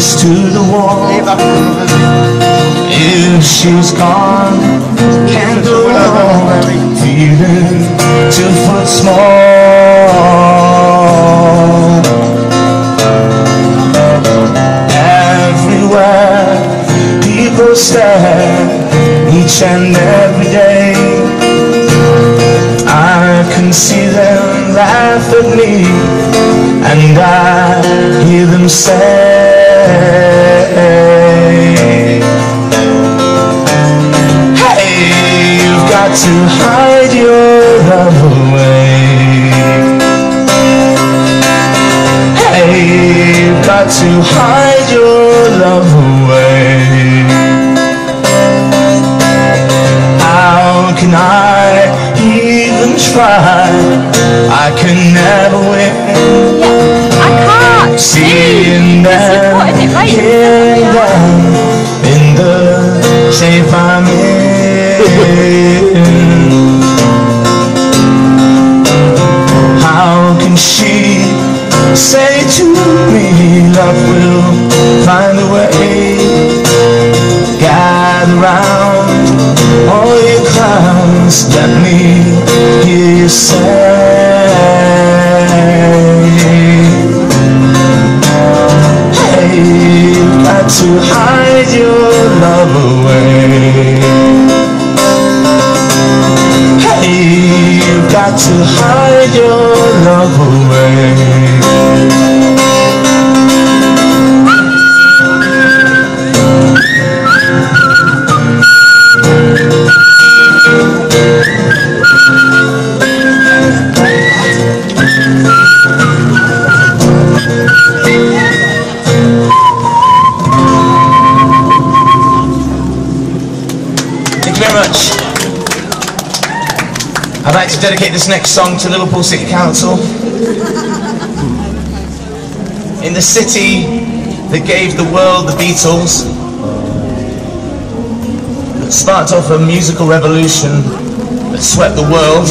face to the wall. If she's gone, can't go on, feeling 2 foot small. Everywhere people stare, each and every day, I can see them laugh at me, and I hear them say, hey, you've got to hide your love away. Hey, you've got to hide your love away. How can I even try? I can never win. Yeah, I can't. Seeing them, hearing them in the shape I'm in. How can she say to me, love will find a way? Gather round all your clowns, let me hear you say, hey, you've got to hide your love away. Hey, you've got to hide your love away. I'd like to dedicate this next song to Liverpool City Council. In the city that gave the world the Beatles, that sparked off a musical revolution that swept the world,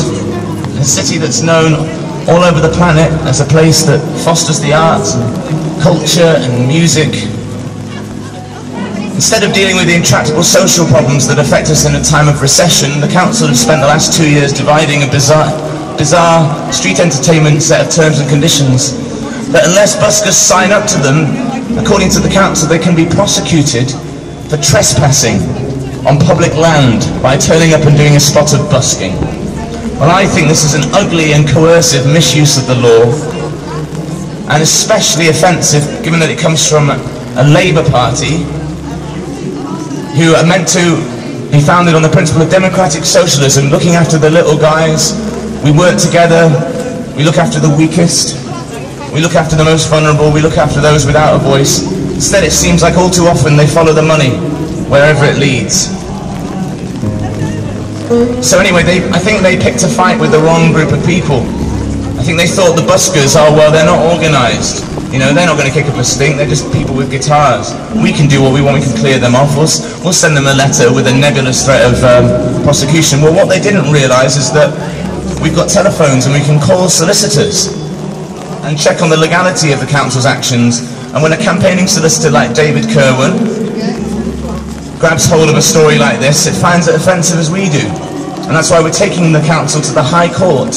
a city that's known all over the planet as a place that fosters the arts, culture and music. Instead of dealing with the intractable social problems that affect us in a time of recession, the council has spent the last 2 years dividing a bizarre street entertainment set of terms and conditions that, unless buskers sign up to them, according to the council, they can be prosecuted for trespassing on public land by turning up and doing a spot of busking. Well, I think this is an ugly and coercive misuse of the law, and especially offensive given that it comes from a Labour Party who are meant to be founded on the principle of democratic socialism, looking after the little guys. We work together, we look after the weakest, we look after the most vulnerable, we look after those without a voice. Instead, it seems like all too often they follow the money wherever it leads. So anyway, I think they picked a fight with the wrong group of people. I think they thought the buskers, oh well, they're not organised. You know, they're not going to kick up a stink, they're just people with guitars. We can do what we want, we can clear them off. We'll send them a letter with a nebulous threat of prosecution. Well, what they didn't realise is that we've got telephones and we can call solicitors and check on the legality of the council's actions. And when a campaigning solicitor like David Kerwin grabs hold of a story like this, it finds it offensive as we do. And that's why we're taking the council to the High Court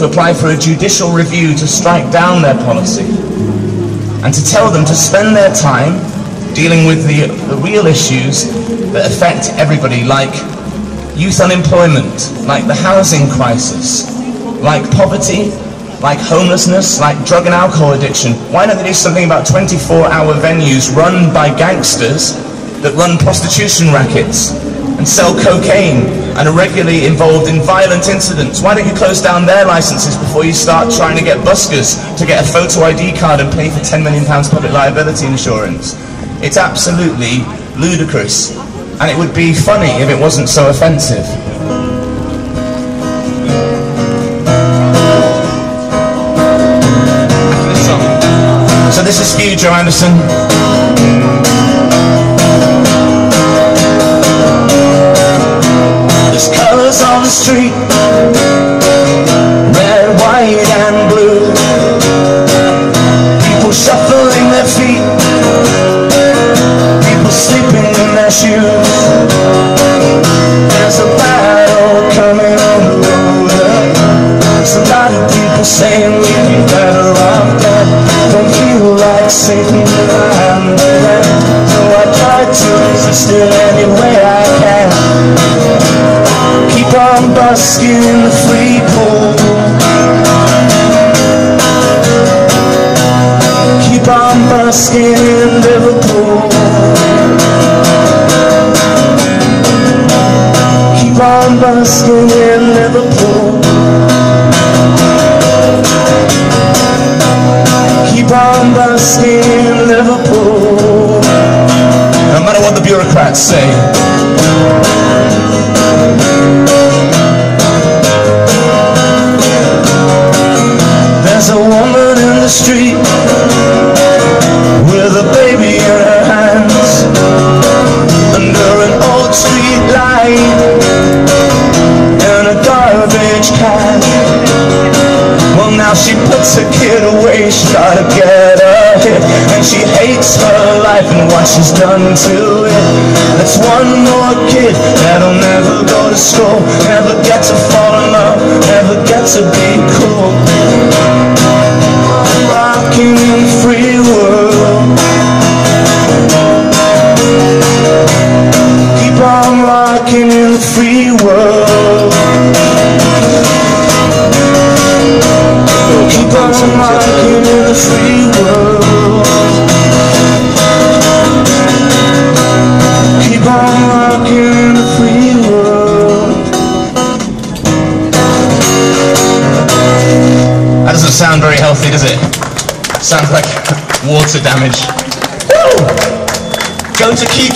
to apply for a judicial review to strike down their policy, and to tell them to spend their time dealing with the real issues that affect everybody, like youth unemployment, like the housing crisis, like poverty, like homelessness, like drug and alcohol addiction. Why don't they do something about 24-hour venues run by gangsters that run prostitution rackets and sell cocaine and are regularly involved in violent incidents? Why don't you close down their licenses before you start trying to get buskers to get a photo ID card and pay for £10 million public liability insurance? It's absolutely ludicrous, and it would be funny if it wasn't so offensive. So this is for you, Joe Anderson. There's colours on the street, red, white and blue. People shuffling their feet hand, so I try to resist it any way I can. Keep on busking in the free pool. Keep on busking in Liverpool. Keep on busking in Liverpool. Keep on busking in Liverpool. No matter what the bureaucrats say. There's a woman in the street with a baby in her hands, under an old street light, in a garbage can. Well, now she puts her kid away, she's gotta get ahead, and she hates her life and what she's done to it. That's one more kid that'll never go to school, never get to fall in love, never get to be cool. Rocking in the free world. Keep on rocking in the free world. Keep on rocking in the free world. Keep on rocking in the free world. That doesn't sound very healthy, does it? Sounds like water damage. Woo! Go to keep